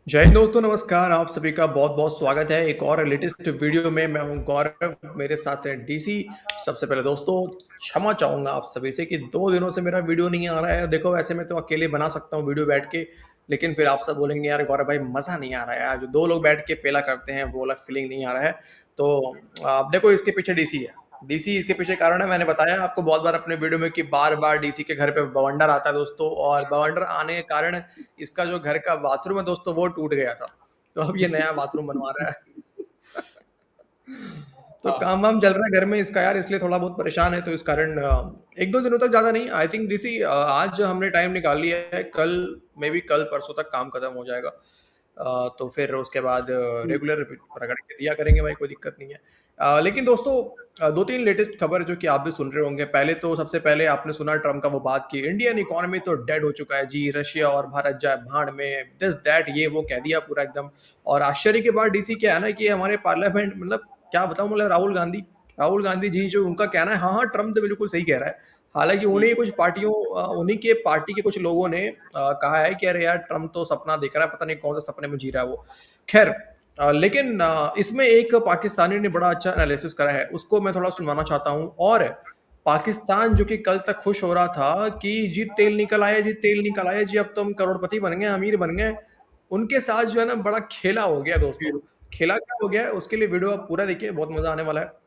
जय हिंद दोस्तों, नमस्कार। आप सभी का बहुत बहुत स्वागत है एक और लेटेस्ट वीडियो में। मैं हूं गौरव, मेरे साथ है डीसी। सबसे पहले दोस्तों क्षमा चाहूंगा आप सभी से कि 2 दिनों से मेरा वीडियो नहीं आ रहा है। देखो वैसे मैं तो अकेले बना सकता हूं वीडियो बैठ के, लेकिन फिर आप सब बोलेंगे यार गौरव भाई मज़ा नहीं आ रहा है यार, जो 2 लोग बैठ के पेला करते हैं वो वाला फीलिंग नहीं आ रहा है। तो आप देखो इसके पीछे डीसी है। डीसी इसके पीछे कारण है, मैंने बताया आपको बहुत बार अपने वीडियो में कि बार बार डीसी के घर पे बवंडर आता है दोस्तों, और बवंडर आने के कारण इसका जो घर का बाथरूम है दोस्तों वो टूट गया था। तो अब ये नया बाथरूम बनवा रहा है। तो हाँ। काम वाम चल रहा है घर में इसका यार, इसलिए थोड़ा बहुत परेशान है। तो इस कारण 1-2 दिनों तक ज्यादा नहीं, आई थिंक डीसी आज हमने टाइम निकाल लिया है, कल मे बी कल परसों तक काम खत्म हो जाएगा। तो फिर उसके बाद हुँ, रेगुलर रगड़ के दिया करेंगे भाई, कोई दिक्कत नहीं है। लेकिन दोस्तों 2-3 लेटेस्ट खबर जो कि आप भी सुन रहे होंगे। पहले तो सबसे पहले आपने सुना ट्रम्प का वो बात कि इंडियन इकोनॉमी तो डेड हो चुका है जी, रशिया और भारत जाए भाड़ में, दिस दैट ये वो कह दिया पूरा एकदम। और आश्चर्य की बात डीसी क्या है ना कि हमारे पार्लियामेंट, मतलब क्या बताऊं, मतलब राहुल गांधी जी जो उनका कहना है, हाँ हाँ ट्रम्प तो बिल्कुल सही कह रहा है। हालांकि हुँ, उन्हीं कुछ पार्टियों उन्हीं के पार्टी के कुछ लोगों ने कहा है कि अरे यार ट्रम्प तो सपना देख रहा है, पता नहीं कौन सा सपने में जी रहा है वो। खैर लेकिन इसमें एक पाकिस्तानी ने बड़ा अच्छा एनालिसिस करा है, उसको मैं थोड़ा सुनवाना चाहता हूँ। और पाकिस्तान जो कि कल तक खुश हो रहा था कि जी तेल निकल आया, जी तेल निकल आया, जी अब तो हम करोड़पति बन गए, अमीर बन गए, उनके साथ जो है ना बड़ा खेला हो गया दोस्तों। फिर खेला क्या हो गया है उसके लिए वीडियो आप पूरा देखिए, बहुत मजा आने वाला है।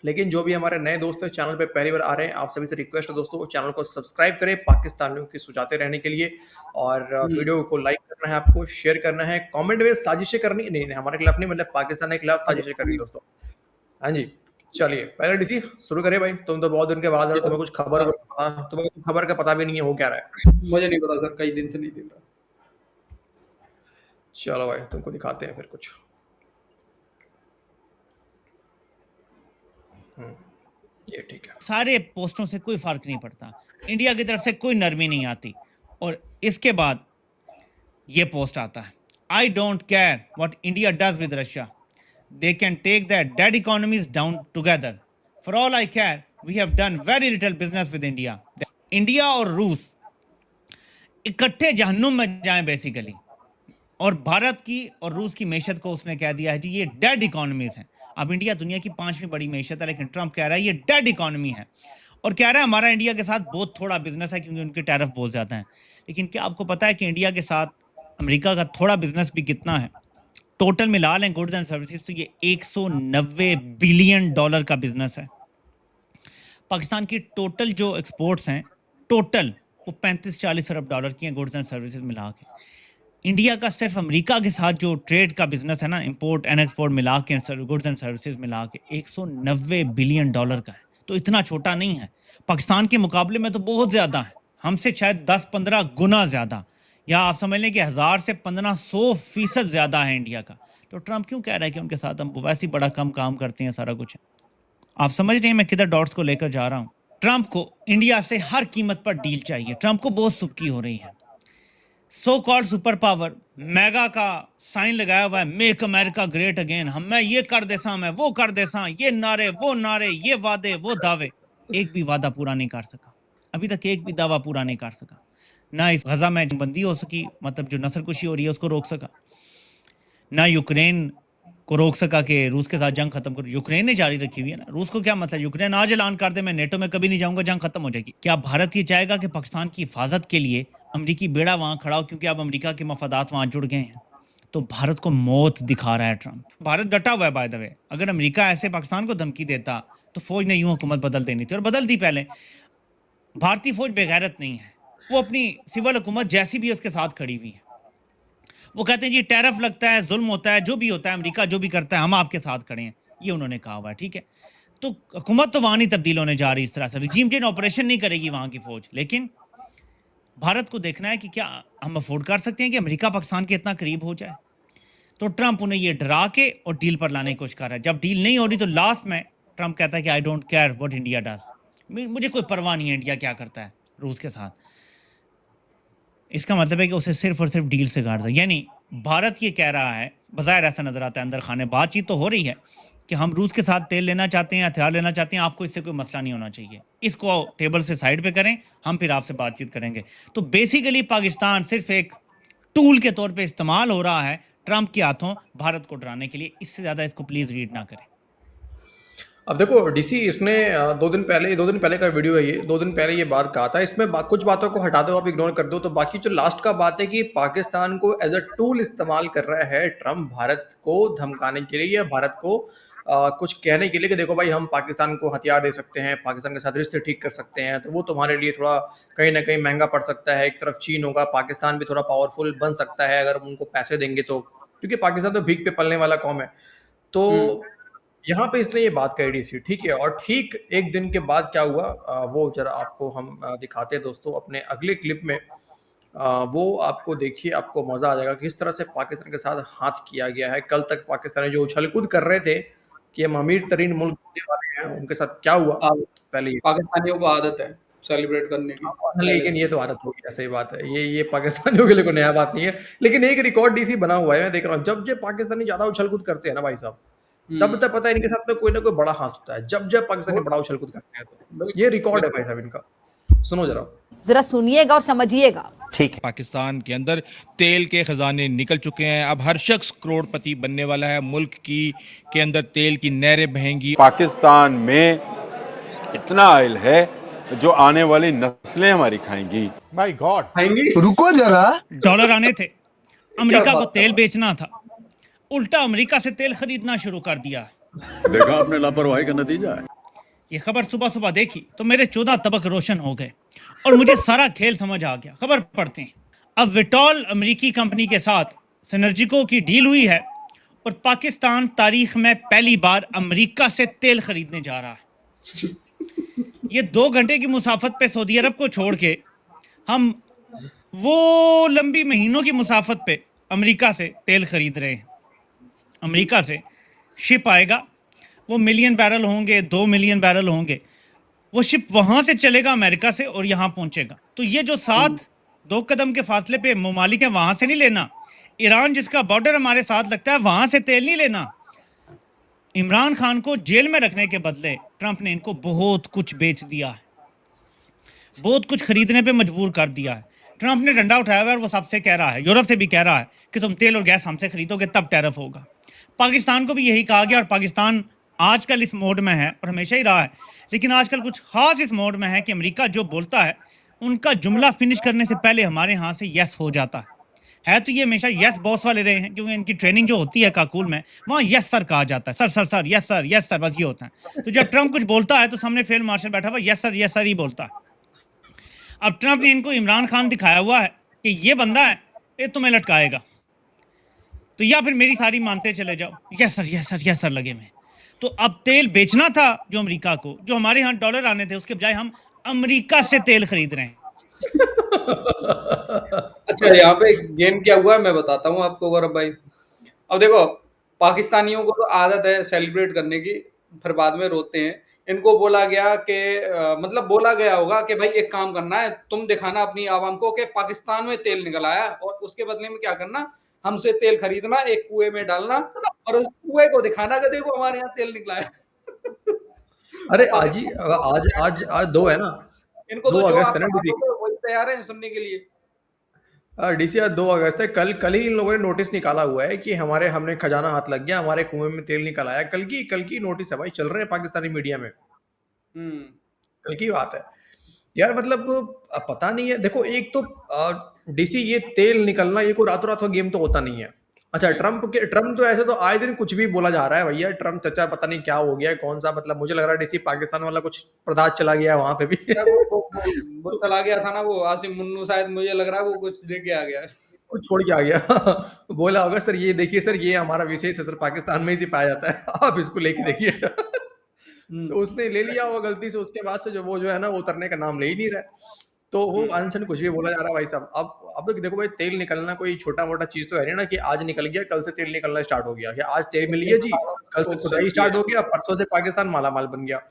लेकिन जो भी हमारे नए दोस्त हैं चैनल पे पहली बार आ रहे हैं, आप सभी से रिक्वेस्ट है दोस्तों चैनल को सब्सक्राइब करें पाकिस्तानियों की सुझाते रहने के लिए। और हुँ, वीडियो को लाइक करना है, आपको शेयर करना है, कमेंट में साजिशें करनी नहीं नहीं, हमारे खिलाफ नहीं, मतलब पाकिस्तान के खिलाफ अरे साजिशें करनी नहीं, दोस्तों। हाँ जी। चलिए पहले डीसी शुरू करिए भाई, तुम तो बहुत दिन के बाद, और ये तो तुम्हें कुछ खबर, तुम्हें कुछ खबर का पता भी नहीं है, हो क्या रहा है। मुझे नहीं पता सर, कई दिन से नहीं देख रहा। चलो भाई तुमको दिखाते हैं फिर कुछ। ये ठीक है। सारे पोस्टों से कोई फर्क नहीं पड़ता, इंडिया की तरफ से कोई नरमी नहीं आती। और इसके बाद ये पोस्ट आता है, I don't care what India does with Russia, they can take that dead economies down together, for all I care we have done very little business with India. India और रूस इकट्ठे जहन्नुम में जाएं बेसिकली। और भारत की और रूस की मैशत को उसने कह दिया है जी ये डेड इकोनॉमीज हैं। अब इंडिया दुनिया की 5वीं बड़ी मैशत है, लेकिन ट्रंप कह रहा है ये डेड इकोनॉमी है। और कह रहा है हमारा इंडिया के साथ बहुत थोड़ा बिजनेस है क्योंकि उनके टैरिफ बहुत ज्यादा हैं। लेकिन क्या आपको पता है कि इंडिया के साथ अमेरिका का थोड़ा बिजनेस भी कितना है? टोटल मिला लें गुड्स एंड सर्विसेज तो ये 190 बिलियन डॉलर का बिजनेस है। पाकिस्तान की टोटल जो एक्सपोर्ट्स हैं, टोटल वो 35-40 अरब डॉलर की हैं गुड्स एंड सर्विसेज मिला के। इंडिया का सिर्फ अमेरिका के साथ जो ट्रेड का बिजनेस है ना, इंपोर्ट एंड एक्सपोर्ट मिला के, गुड्स एंड सर्विसेज मिला के 190 बिलियन डॉलर का है। तो इतना छोटा नहीं है, पाकिस्तान के मुकाबले में तो बहुत ज्यादा है, हमसे शायद 10-15 गुना ज्यादा, या आप समझ लें कि 1000 से 1500% ज्यादा है इंडिया का। तो ट्रंप क्यों कह रहा है कि उनके साथ हम वैसे ही बड़ा कम काम करते हैं, सारा कुछ है। आप समझ रहे हैं मैं किधर डॉट्स को लेकर जा रहा हूं? ट्रंप को इंडिया से हर कीमत पर डील चाहिए, ट्रंप को बहुत सुबकी हो रही है। So called super power mega का साइन लगाया हुआ है, मेक अमेरिका ग्रेट अगेन, हम मैं ये कर देसा, मैं वो कर देसा, ये नारे वो नारे, ये वादे वो दावे। एक भी वादा पूरा नहीं कर सका, अभी तक एक भी दावा पूरा नहीं कर सका। ना इस गजा में बंदी हो सकी, मतलब जो नस्लकुशी हो रही है उसको रोक सका, ना यूक्रेन को रोक सका कि रूस के साथ जंग खत्म करो। यूक्रेन ने जारी रखी हुई है ना, रूस को क्या मतलब, यूक्रेन आज ऐलान कर दे मैं नेटो में कभी नहीं जाऊंगा, जंग खत्म हो जाएगी। क्या भारत ये चाहेगा कि पाकिस्तान की हिफाजत के लिए अमरीकी बेड़ा वहां खड़ा हो, क्योंकि अब अमरीका के मफादात वहां जुड़ गए हैं? तो भारत को मौत दिखा रहा है ट्रंप। भारत डटा हुआ है बाय द वे, अगर अमेरिका ऐसे पाकिस्तान को धमकी देता तो फौज ने यूं हुकूमत बदल देनी थी, और बदल दी पहले। भारतीय फौज बेगैरत नहीं है, वो अपनी सिविल हुकूमत जैसी भी उसके साथ खड़ी हुई है। वो कहते हैं जी टैरिफ लगता है, जुल्म होता है, जो भी होता है, अमेरिका जो भी करता है हम आपके साथ खड़े हैं, ये उन्होंने कहा हुआ है। ठीक है, तो हुकूमत तो वहां नहीं तब्दील होने जा रही इस तरह से, रिजीम चेंज ऑपरेशन नहीं करेगी वहां की फौज, लेकिन भारत को देखना है कि क्या हम अफोर्ड कर सकते हैं कि अमेरिका पाकिस्तान के इतना करीब हो जाए। तो ट्रंप उन्हें ये डरा के और डील पर लाने की कोशिश कर रहा है। जब डील नहीं हो रही तो लास्ट में ट्रंप कहता है कि आई don't care what India does, मुझे कोई परवाह नहीं है इंडिया क्या करता है रूस के साथ। इसका मतलब है कि उसे सिर्फ और सिर्फ डील से गाड़ दे। यानी भारत ये कह रहा है, बाज़ाहिर ऐसा नजर आता है, अंदर खाने बातचीत तो हो रही है कि हम रूस के साथ तेल लेना चाहते हैं, हथियार लेना चाहते हैं, आपको इससे कोई मसला नहीं होना चाहिए, इसको टेबल से साइड पे करें, हम फिर आपसे बातचीत करेंगे। तो बेसिकली पाकिस्तान सिर्फ एक टूल के तौर पे इस्तेमाल हो रहा है ट्रंप के हाथों भारत को डराने के लिए। इससे ज्यादा इसको प्लीज रीड ना करें। अब देखो डीसी, इसने 2 दिन पहले का वीडियो है ये, 2 दिन पहले ये बात कहा था। इसमें कुछ बातों को हटा दो, आप इग्नोर कर दो, तो बाकी जो लास्ट का बात है कि पाकिस्तान को एज अ टूल इस्तेमाल कर रहा है ट्रम्प भारत को धमकाने के लिए या भारत को कुछ कहने के लिए कि देखो भाई हम पाकिस्तान को हथियार दे सकते हैं, पाकिस्तान के साथ रिश्ते ठीक कर सकते हैं, तो वो तुम्हारे लिए थोड़ा कहीं ना कहीं महंगा पड़ सकता है। एक तरफ चीन होगा, पाकिस्तान भी थोड़ा पावरफुल बन सकता है अगर हम उनको पैसे देंगे तो, क्योंकि पाकिस्तान तो भीख पे पलने वाला कौम है। तो यहाँ पे इसने ये बात कही डीसी, ठीक है। और ठीक एक दिन के बाद क्या हुआ, वो जरा आपको हम दिखाते हैं दोस्तों अपने अगले क्लिप में। वो आपको देखिए, आपको मजा आ जाएगा किस तरह से पाकिस्तान के साथ हाथ किया गया है। कल तक पाकिस्तानी जो उछल कूद कर रहे थे कि हम अमीर तरीन मुल्क बनने वाले हैं, उनके साथ क्या हुआ पहले ये। पाकिस्तानियों को आदत है सेलिब्रेट करने की। लेकिन ये तो आदत हो गया, सही बात है, ये पाकिस्तानियों के लिए कोई नया बात नहीं है। लेकिन एक रिकॉर्ड डीसी बना हुआ है, मैं देख रहा हूँ, जब जब पाकिस्तानी ज्यादा उछल कूद करते हैं ना भाई साहब, तब तक पता है इनके साथ में कोई ना कोई बड़ा हाथ होता है। जब जब पाकिस्तानी बड़ा उछल कूद करते हैं तो ये रिकॉर्ड है भाई साहब इनका। सुनो जरा सुनिएगा और समझिएगा। ठीक है। पाकिस्तान के अंदर तेल के खजाने निकल चुके हैं। अब हर शख्स करोड़पति बनने वाला है। मुल्क की के अंदर तेल की नहरें बहेंगी। पाकिस्तान में इतना ऑयल है जो आने वाली नस्लें हमारी खाएंगी। My God, खाएंगी। रुको जरा, डॉलर आने थे, अमेरिका को तेल बेचना था, उल्टा अमेरिका से तेल खरीदना शुरू कर दिया। देखा आपने लापरवाही का नतीजा है। ये खबर सुबह सुबह देखी तो मेरे 14 तबक रोशन हो गए और मुझे सारा खेल समझ आ गया। खबर पढ़ते हैं। अब विटॉल अमेरिकी कंपनी के साथ सिनर्जिको की डील हुई है और पाकिस्तान तारीख में पहली बार अमेरिका से तेल खरीदने जा रहा है। ये 2 घंटे की मुसाफत पे सऊदी अरब को छोड़ के हम वो लंबी महीनों की मुसाफत पे अमेरिका से तेल खरीद रहे हैं। अमेरिका से शिप आएगा, वो मिलियन बैरल होंगे, 2 मिलियन बैरल होंगे, वो शिप वहां से चलेगा अमेरिका से और यहाँ पहुंचेगा। तो ये जो 2 कदम के फासले पे ममालिक है, वहां से नहीं लेना। ईरान जिसका बॉर्डर हमारे साथ लगता है, वहां से तेल नहीं लेना। इमरान खान को जेल में रखने के बदले ट्रंप ने इनको बहुत कुछ बेच दिया है, बहुत कुछ खरीदने पे मजबूर कर दिया है। ट्रंप ने डंडा उठाया हुआ है और वो सबसे कह रहा है, यूरोप से भी कह रहा है कि तुम तेल और गैस हमसे खरीदोगे तब टैरिफ होगा। पाकिस्तान को भी यही कहा गया और पाकिस्तान आजकल इस मोड में है और हमेशा ही रहा है। लेकिन आजकल कुछ खास इस मोड में है कि अमेरिका जो बोलता है उनका जुमला फिनिश करने से पहले हमारे यहाँ से यस हो जाता है। तो ये हमेशा यस बॉस वाले रहे हैं, क्योंकि इनकी ट्रेनिंग जो होती है काकुल में, वहाँ यस सर कहा जाता है। Sir sir sir, yes sir, yes sir, बस ये होता है। तो जब ट्रंप कुछ बोलता है तो सामने फील्ड मार्शल बैठा हुआ यस सर ही बोलता है। अब ट्रंप ने इनको इमरान खान दिखाया हुआ है कि ये बंदा है, ये तुम्हें लटकाएगा, तो या फिर मेरी सारी मानते चले जाओ, yes sir yes sir yes sir लगे में। तो अब तेल बेचना था जो अमेरिका को, जो हमारे यहाँ डॉलर आने थे, उसके बजाय हम अमेरिका से तेल खरीद रहे हैं। अच्छा, यहाँ पे गेम क्या हुआ है मैं बताता हूँ आपको गौरव भाई। अब देखो, पाकिस्तानियों को तो आदत है सेलिब्रेट करने की, फिर बाद में रोते हैं। इनको बोला गया कि मतलब बोला गया होगा कि भाई एक काम करना है, तुम दिखाना अपनी आवाम को कि पाकिस्तान में तेल निकल आया और उसके बदले में क्या करना, हमसे तेल खरीदना, एक कुएं में डालना और उस कुएं को दिखाना कि देखो हमारे यहाँ तेल निकला है। अरे आज ही आज 2 है ना, इनको 2 तो जो अगस्त आप है ना डीसी। वही तैयार हैं सुनने के लिए। डीसी आज 2 अगस्त है। कल ही इन लोगों ने नोटिस निकाला हुआ है कि हमने खजाना हाथ लग गया, हमारे कुएं में तेल निकल आया। कल की नोटिस है भाई, चल रहे हैं पाकिस्तानी मीडिया में, कल की बात है यार। मतलब पता नहीं है। देखो, एक तो डीसी ये तेल निकलना ये कोई रातों रात का गेम तो होता नहीं है। अच्छा, ट्रम्प तो ऐसे तो आए दिन कुछ भी बोला जा रहा है भैया। ट्रम्प चचा पता नहीं क्या हो गया है, कौन सा, मतलब मुझे लग रहा है डीसी पाकिस्तान वाला कुछ प्रदाच चला गया है वहां पे भी। वो चला गया था ना, वो आसिम मुन्नू शायद, मुझे लग रहा है वो कुछ दे के आ गया है, कुछ छोड़ के आ गया। बोला होगा सर ये देखिए सर, ये हमारा विशेष है सर, पाकिस्तान में ही पाया जाता है, आप इसको लेके देखिए। तो उसने ले लिया होगा गलती से, उसके बाद से जो है ना, वो उतरने का नाम ले ही नहीं रहा। तो वो अनसन कुछ भी बोला जा रहा है भाई साहब। अब देखो भाई, तेल निकलना कोई छोटा मोटा चीज तो है नहीं ना कि आज निकल गया कल से तेल निकलना स्टार्ट हो गया, कि आज तेल मिल गया जी, कल से खुदाई स्टार्ट हो गया, परसों से पाकिस्तान मालामाल बन गया।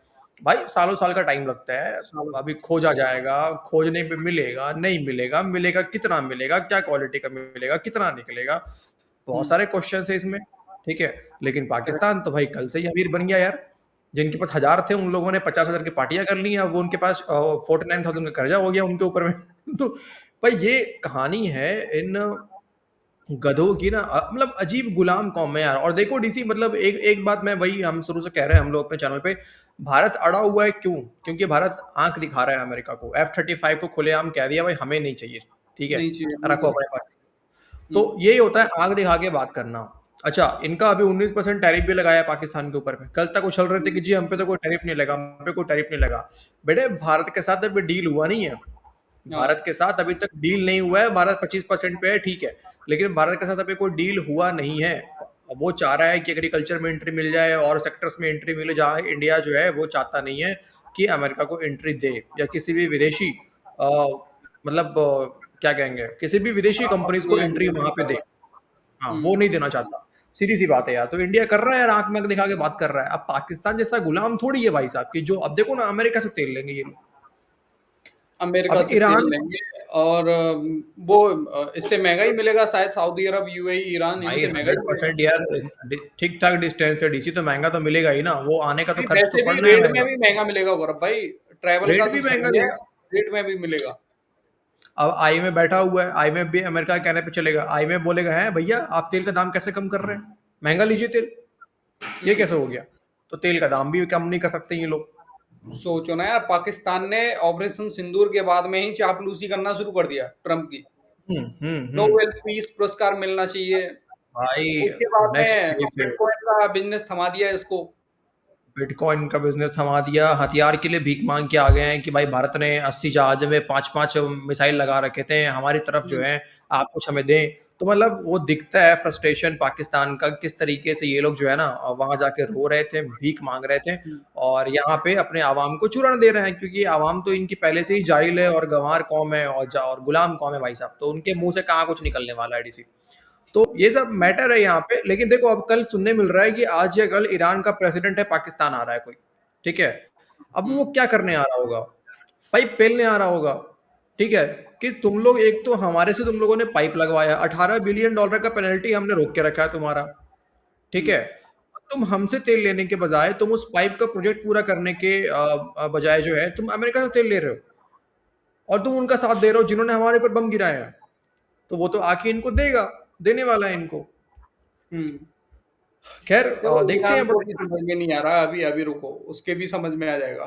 भाई सालों साल का टाइम लगता है। अभी खोजा जाएगा, खोजने पे मिलेगा, नहीं मिलेगा, मिलेगा कितना मिलेगा, क्या क्वालिटी का मिलेगा, कितना निकलेगा, बहुत सारे क्वेश्चन है इसमें, ठीक है। लेकिन पाकिस्तान तो भाई कल से ही अमीर बन गया यार। जिनके पास 1000 थे उन लोगों ने 50,000 की पार्टियां कर ली, अब वो उनके पास 49,000 का कर्जा हो गया उनके ऊपर में। तो भाई ये कहानी है इन गधों की ना मतलब अजीब गुलाम कौम है यार। और देखो डीसी, मतलब एक एक बात मैं वही हम शुरू से कह रहे हैं हम लोग अपने चैनल पे, भारत अड़ा हुआ है क्यों? क्योंकि भारत आंख दिखा रहा है अमेरिका को। F-35 को खुलेआम कह दिया भाई हमें नहीं चाहिए, ठीक है, नहीं चाहिए, रखो बिल्कुल। अपने पास। तो हुँ, यही होता है आंख दिखा के बात करना। अच्छा, इनका अभी 19% टैरिफ भी लगाया है पाकिस्तान के ऊपर में। कल तक उछल रहे थे कि हुँ, जी हम पे तो कोई टैरिफ नहीं लगा, हम पे कोई टैरिफ नहीं लगा। बेटे भारत के साथ अभी डील हुआ नहीं है। हाँ, भारत के साथ अभी तक डील नहीं हुआ है। भारत 25% पे है, ठीक है, लेकिन भारत के साथ अभी कोई डील हुआ नहीं है। वो चाह रहा है कि एग्रीकल्चर में एंट्री मिल जाए और सेक्टर्स में एंट्री मिले जहाँ इंडिया जो है वो चाहता नहीं है कि अमेरिका को एंट्री दे, या किसी भी विदेशी मतलब क्या कहेंगे, किसी भी विदेशी कंपनीज को एंट्री वहां पे दे। हाँ, हुँ। वो नहीं देना चाहता। सीधी सी बात है यार। तो इंडिया कर रहा है यार, आंख में आंख दिखा के बात कर रहा है। अब पाकिस्तान जैसा गुलाम थोड़ी है भाई साहब, कि जो अब देखो ना अमेरिका से तेल लेंगे ये लोग। अमेरिका अब से तेल ईरान, लेंगे और वो इससे महँगा ही मिलेगा शायद सऊदी अरब, यूएई, ईरान भाई इनसे महँगा ही मिलेगा। 100% यार, ठीक ठाक डिस्टेंस है डीसी, तो महंगा तो मिलेगा ही ना। वो आने का तो नहीं, खर्च तो वैसे भी पड़ना है रेट में महंगा। भी महँगा मिलेगा गौरव भाई, ट्रैवल का रेट तो भी महंगा सही है, देगा। रेट में भी मिलेगा। अब आईएमएफ बैठा हुआ है, आईएमएफ भी अमेरिका के कहने पे चलेगा। आईएमएफ बोलेगा है भैया आप तेल का दाम कैसे कम कर रहे हैं, महंगा लीजिए तेल। ये हुँ, कैसे हो गया? तो तेल का दाम भी कम नहीं कर सकते ये लोग। सोचो ना यार, पाकिस्तान ने ऑपरेशन सिंदूर के बाद में ही चापलूसी करना शुरू कर दिया ट्रम्प की। हम्म। नोबेल पीस पुरस्कार मिलना चाहिए। भाई उसके बाद नेक्स्ट में फेज है। बिटकॉइन का बिज़नेस थमा दिया इसको। बिटकॉइन का बिजनेस थमा दिया, हथियार के लिए भीख मांग के आ गए हैं कि भाई भारत ने 80 जहाजों में 5-5 मिसाइल लगा रखे थे, हमारी तरफ जो हुँ, है आप कुछ हमें दें। तो मतलब वो दिखता है फ्रस्ट्रेशन पाकिस्तान का, किस तरीके से ये लोग जो है ना वहां जाके रो रहे थे, भीख मांग रहे थे, हुँ, और यहाँ पे अपने आवाम को चूरण दे रहे हैं, क्योंकि आवाम तो इनकी पहले से ही जाहिल है और गंवार कौम है और गुलाम कौम है भाई साहब। तो उनके मुंह से कहाँ कुछ निकलने वाला है डीसी। तो ये सब मैटर है यहाँ पे। लेकिन देखो अब कल सुनने मिल रहा है कि आज या कल ईरान का प्रेसिडेंट है पाकिस्तान आ रहा है कोई, ठीक है। अब हुँ, वो क्या करने आ रहा होगा? पाइप पेलने आ रहा होगा, ठीक है, कि तुम लोग एक तो हमारे से तुम लोगों ने पाइप लगवाया, $18 बिलियन का पेनल्टी हमने रोक के रखा है तुम्हारा, ठीक हुँ, है। तुम हमसे तेल लेने के बजाय तुम उस पाइप का प्रोजेक्ट पूरा करने के बजाय जो है तुम अमेरिका से तेल ले रहे हो, और तुम उनका साथ दे रहे हो जिन्होंने हमारे ऊपर बम गिराए हैं। तो वो तो आके इनको देगा, देने वाला है इनको। हुँ। खैर देखो देखते ईरान हैं को बट भी समझ में नहीं आ रहा, अभी अभी रुको, उसके भी समझ में आ जाएगा।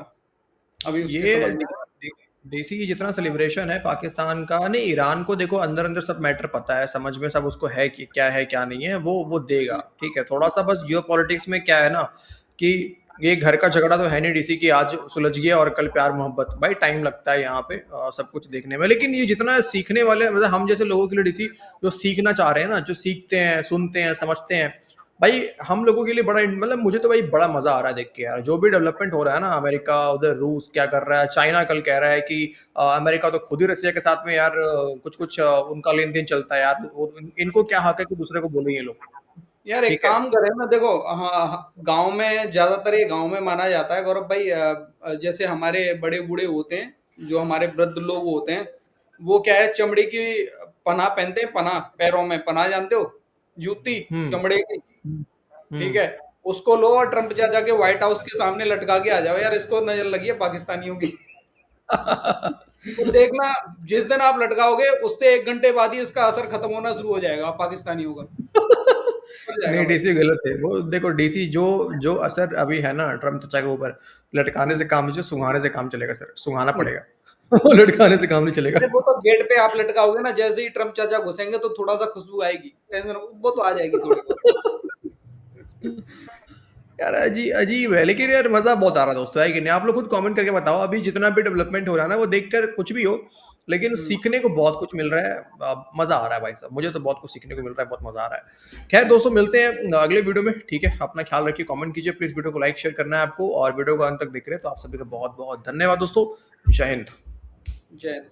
अभी उसके ये समझ में देसी जितना सेलिब्रेशन है पाकिस्तान का, नहीं ईरान को देखो अंदर अंदर सब मैटर पता है, समझ में सब उसको है क्या नहीं है, वो देगा, ठीक है। थोड़ा सा बस जियो पॉलिटिक्स में क्या है ना, कि ये घर का झगड़ा तो है नहीं डीसी की आज सुलझ गया और कल प्यार मोहब्बत, भाई टाइम लगता है यहाँ पे सब कुछ देखने में। लेकिन ये जितना सीखने वाले, मतलब हम जैसे लोगों के लिए डीसी जो सीखना चाह रहे हैं ना, जो सीखते हैं, सुनते हैं, समझते हैं, भाई हम लोगों के लिए बड़ा मतलब मुझे तो भाई बड़ा मजा आ रहा है देख के यार। जो भी डेवलपमेंट हो रहा है ना, अमेरिका उधर, रूस क्या कर रहा है, चाइना कल कह रहा है कि अमेरिका तो खुद ही रसिया के साथ में यार कुछ कुछ उनका लेन देन चलता है यार। इनको क्या हक है कि दूसरे को बोले ये लोग, यार एक ठीक है। काम करें ना, देखो हाँ, गाँव में ज़्यादातर ये गाँव में माना जाता है गौरव भाई, जैसे हमारे बड़े बूढ़े होते हैं, जो हमारे वृद्ध लोग होते हैं, वो क्या है चमड़े की पनाह पहनते हैं, पनाह पैरों में पनाह जानते हो, जूती हम्म चमड़े की, हम्म ठीक हम्म। है। उसको लो और ट्रम्प चाचा के व्हाइट हाउस के सामने लटका के आ जाओ यार, इसको नजर लगी है पाकिस्तानियों की। तो देखना, जिस दिन आप लटकाओगे उससे 1 घंटे बाद ही इसका असर खत्म होना शुरू हो जाएगा पाकिस्तानियों का, पड़ जाएगा नहीं भाई। डीसी गलत है। वो देखो डीसी जो जो असर अभी है ना ट्रम्प चचा के ऊपर, लटकाने हुँ। से काम, जो सुंघाने से काम चलेगा सर, सुंघाना पड़ेगा। वो लटकाने से काम नहीं चलेगा। अरे वो तो गेट पे आप लटकाओगे ना, जैसे ही ट्रम्प चाचा घुसेंगे तो थोड़ा-सा खुशबू आएगी, टेंशन वो तो आ जाएगी थोड़ी बहुत। यार अजीब है, लेकिन यार मजा बहुत आ रहा है दोस्तों, है कि नहीं? आप लोग खुद कमेंट करके बताओ अभी जितना भी डेवलपमेंट हो रहा है ना, वो देखकर कुछ भी हो, लेकिन हुँ, सीखने को बहुत कुछ मिल रहा है। मजा आ रहा है भाई साहब, मुझे तो बहुत कुछ सीखने को मिल रहा है, बहुत मजा आ रहा है। खैर दोस्तों मिलते हैं अगले वीडियो में, ठीक है। अपना ख्याल रखिए, कमेंट कीजिए प्लीज, वीडियो को लाइक शेयर करना है आपको, और वीडियो को अंत तक देख रहे हैं तो आप सभी का बहुत बहुत धन्यवाद दोस्तों। जय हिंद। जय